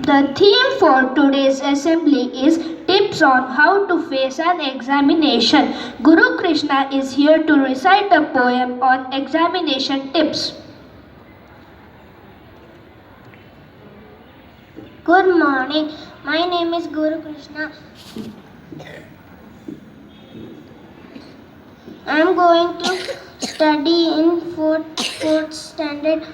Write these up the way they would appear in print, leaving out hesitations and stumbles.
The theme for today's assembly is tips on how to face an examination. Guru Krishna is here to recite a poem on examination tips. Good morning. My name is Guru Krishna. I am going to study in fourth standard.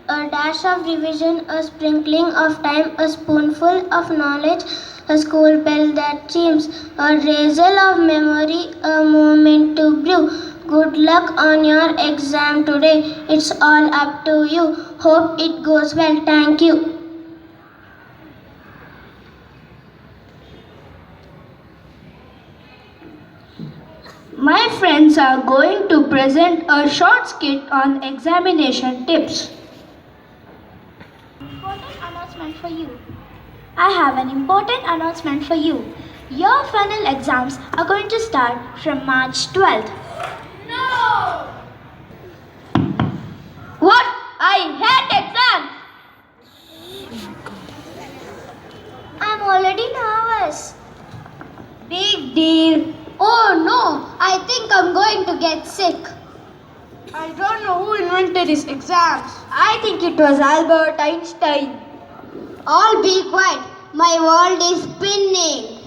A dash of revision, a sprinkling of time, a spoonful of knowledge, a school bell that chimes, a drizzle of memory, a moment to brew. Good luck on your exam today. It's all up to you. Hope it goes well. Thank you. My friends are going to present a short skit on examination tips. Important announcement for you. I have an important announcement for you. Your final exams are going to start from March 12th. No! What? I hate exams! I'm already nervous. Big deal. Oh no, I think I'm going to get sick. I don't know who invented these exams. I think it was Albert Einstein. All be quiet. My world is spinning.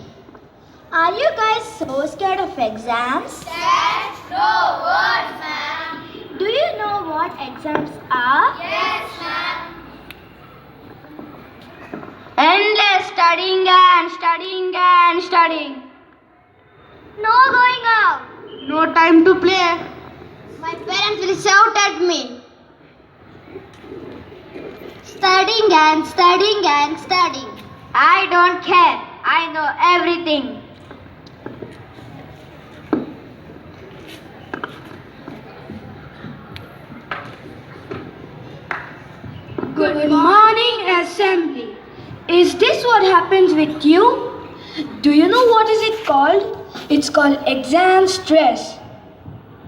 Are you guys so scared of exams? That's no word, ma'am. Do you know what exams are? Yes, ma'am. Endless studying and studying and studying. No going out. No time to play. My parents will shout at me. Studying and studying and studying. I don't care. I know everything. Good morning, assembly. Is this what happens with you? Do you know what is it called? It's called exam stress.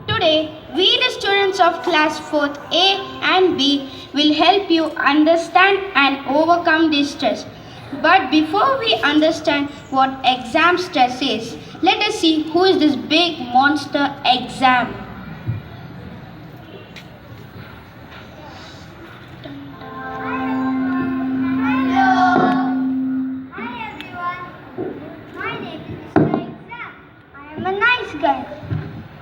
Today, we the students of class 4th A and B will help you understand and overcome this stress. But before we understand what exam stress is, let us see who is this big monster exam.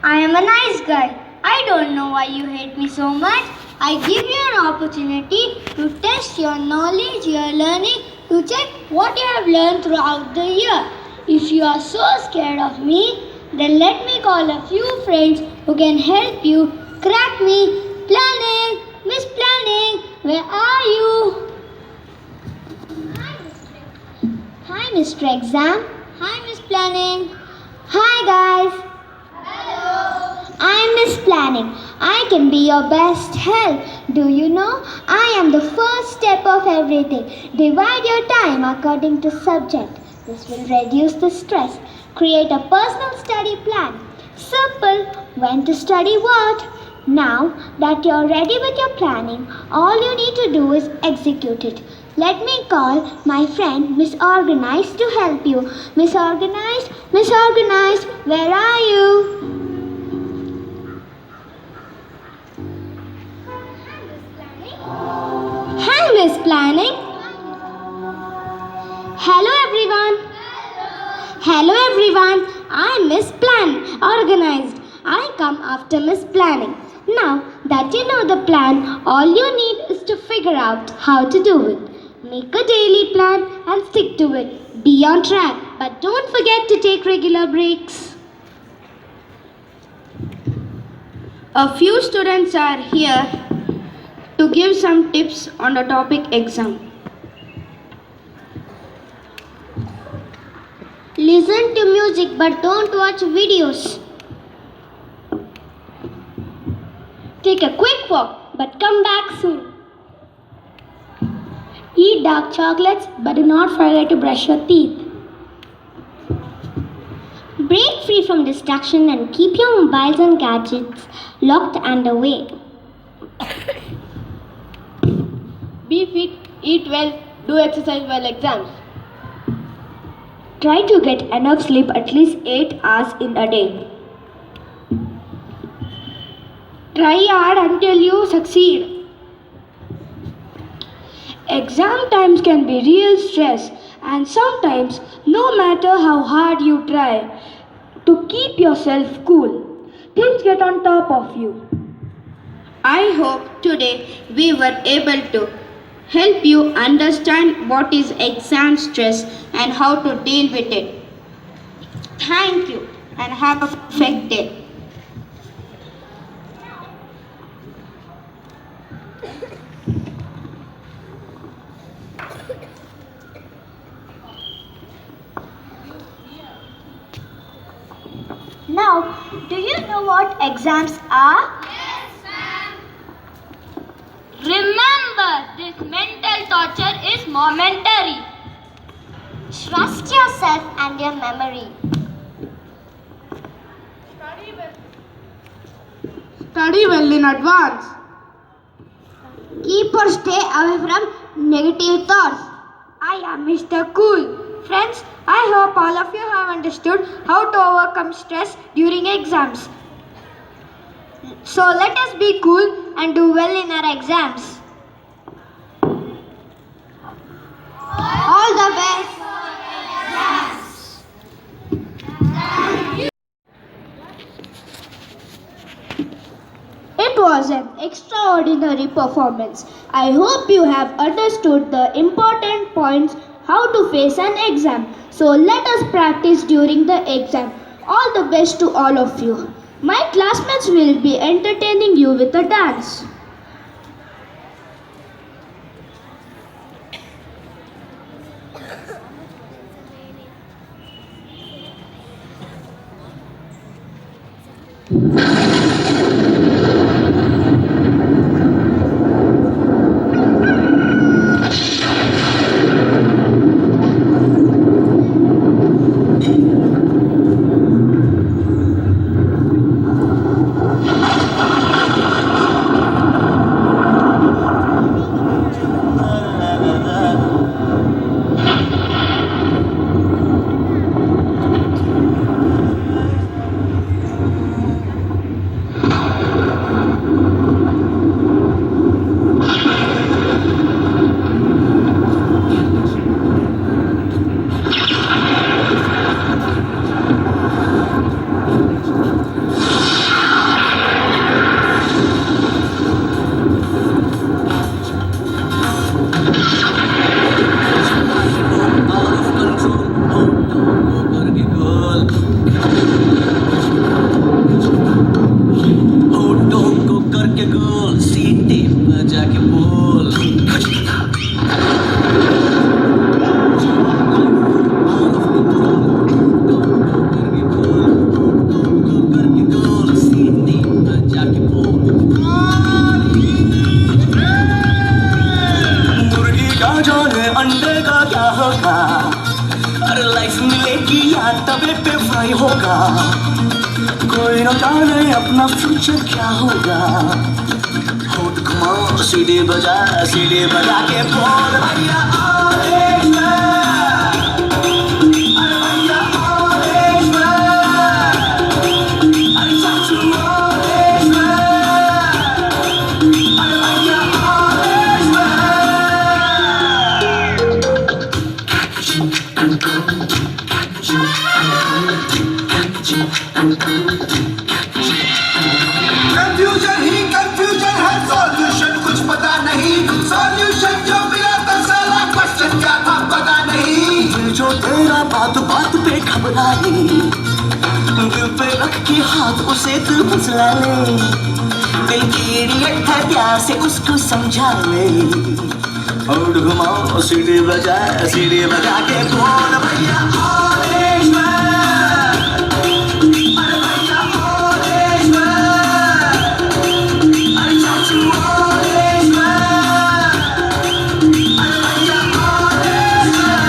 I am a nice guy. I don't know why you hate me so much. I give you an opportunity to test your knowledge, your learning, to check what you have learned throughout the year. If you are so scared of me, then let me call a few friends who can help you crack me. Planning, Miss Planning, where are you? Hi, Mr. Exam. Hi, Miss Planning. Hi, guys. I'm Miss Planning. I can be your best help. Do you know? I am the first step of everything. Divide your time according to subject. This will reduce the stress. Create a personal study plan. Simple. When to study what? Now that you're ready with your planning, all you need to do is execute it. Let me call my friend Miss Organized to help you. Miss Organized, where are you? Hi, Miss Planning. Hello, everyone. Hello, everyone. I'm Miss Organized. I come after Miss Planning. Now that you know the plan, all you need is to figure out how to do it. Make a daily plan and stick to it. Be on track, but don't forget to take regular breaks. A few students are here to give some tips on the topic exam. Listen to music but don't watch videos. Take a quick walk but come back soon. Eat dark chocolates but do not forget to brush your teeth. Break free from distraction and keep your mobiles and gadgets locked and away. Be fit Eat well, do exercise while exams. Try to get enough sleep, at least 8 hours in a day. Try hard until you succeed. Exam times can be real stress, and sometimes, no matter how hard you try to keep yourself cool, things get on top of you. I hope today we were able to help you understand what is exam stress and how to deal with it. Thank you and have a perfect day. Now, do you know what exams are? Remember, this mental torture is momentary. Trust yourself and your memory. Study well in advance. Keep or stay away from negative thoughts. I am Mr. Cool. Friends, I hope all of you have understood how to overcome stress during exams. So let us be cool and do well in our exams. All the best. It was an extraordinary performance. I hope you have understood the important points how to face an exam. So let us practice during the exam. All the best to all of you. My classmates will be entertaining you with a dance. तवे पे fry होगा कोई न जाने अपना future क्या होगा होठ घुमाओ सीढ़ी बजा के बोल भैया ऑरेंज मैन अरे भैया ऑरेंज मैन अरे चाचू ऑरेंज मैन अरे भैया ऑरेंज कंफ्यूजन ही कंफ्यूजन है सॉल्यूशन कुछ पता नहीं सॉल्यूशन जो मिला तो सारा क्वेश्चन क्या था पता नहीं दिल जो तेरा बात बात पे घबराए दिल पे रख के हाथ उसे तू फुसला ले दिल की इडियट है प्यार से उसको समझा ले और घुमाओ सीढ़ी बजा के बोल भैया ऑरेंज मैन अरे भैया ऑरेंज मैन अरे चाचू ऑरेंज मैन अरे भैया ऑरेंज मैन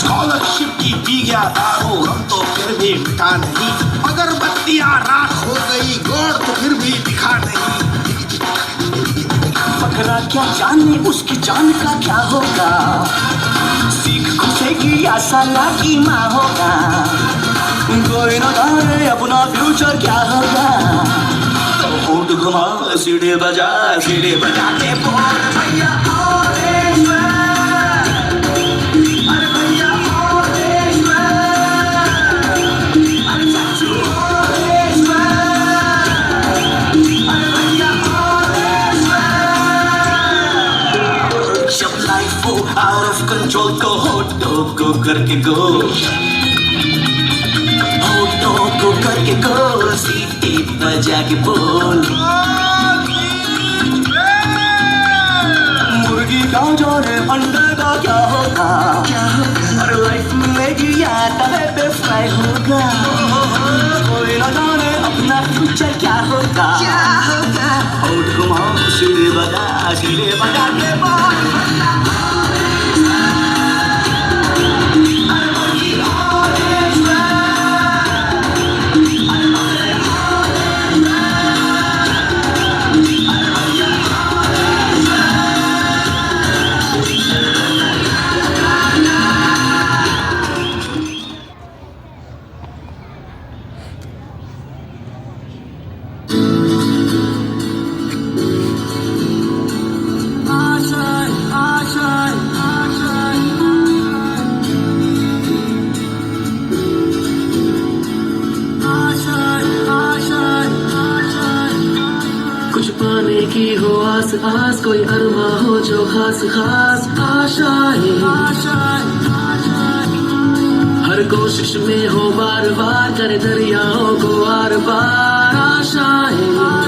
स्कॉलरशिप की दी गया हजारों रंग तो फिर भी मिटा नहीं, अगर बत्तियां राख हो गई गोड़ तो फिर भी दिखा नहीं। पकड़ा क्या जाने उसकी जान का क्या होगा, सीख खुशेगी या साला की माँ होगा, कोई न जाने अपना फ्यूचर क्या होगा। तो होठ घुमा सीढ़ी बजा के बोल भैया आओ देश में, अरे भैया आओ देश में, अरे चाचू आओ देश में, अरे भैया आओ देश में। जब लाइफ हो आउट ऑफ कंट्रोल तो होठों को करके गो, होठों को करके गो, सीटी बजा के बोल। मुर्गी का जाने अंडे का क्या होगा, और लाइफ मिलेगी या तवे पे फ्राई होगा, कोई न जाने अपना फ्यूचर क्या होगा। होठ घुमाओ सीढ़ी बजा के बोल। कुछ पाने की हो आस आस, कोई अरमा हो जो खास खास आशाएं, हर कोशिश में हो बार बार, करे दरियाओं को आर पार आशाएं।